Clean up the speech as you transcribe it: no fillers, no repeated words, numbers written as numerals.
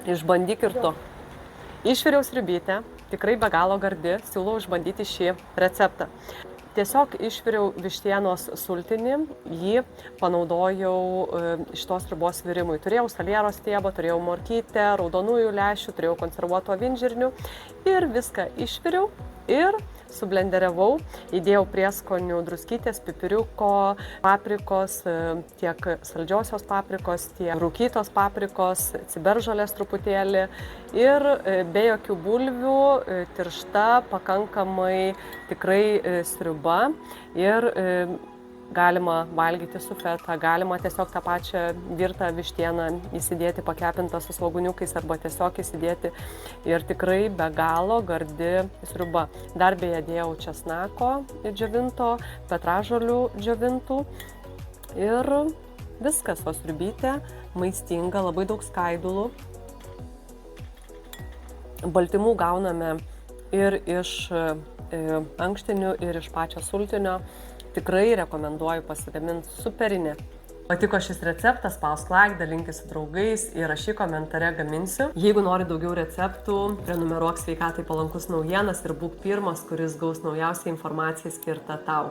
Išbandyk ir tu. Išviriau sriubytę, tikrai be galo gardi, siūlau išbandyti šį receptą. Tiesiog išviriau vištienos sultinį, jį panaudojau šitos sriubos virimui. Turėjau salieros stiebą, turėjau morkytę, raudonųjų lęšių, turėjau konservuotų avinžirnių ir viską išviriau ir sublenderiavau, įdėjau prieskonių druskytės, pipiriuko, paprikos, tiek saldžiosios paprikos, tiek rūkytos paprikos, ciberžolės truputėlį ir be jokių bulvių, tiršta, pakankamai tikrai sriuba ir galima valgyti su feta, galima tiesiog tą pačią virtą vištieną įsidėti pakepintą su svogūniukais arba tiesiog įsidėti ir tikrai be galo gardi sriuba. Dar beje dėjau česnako džiovinto, petražolių džiovintų ir viskas, o sriubytė maistinga, labai daug skaidulų. Baltymų gauname ir iš ankštinių, ir iš pačio sultinio. Tikrai rekomenduoju pasigaminti superinį. Patiko šis receptas, spausk like, dalinkis su draugais ir rašyk komentare gaminsiu. Jeigu nori daugiau receptų, prenumeruok Sveikatai palankus naujienas ir būk pirmas, kuris gaus naujausią informaciją skirtą tau.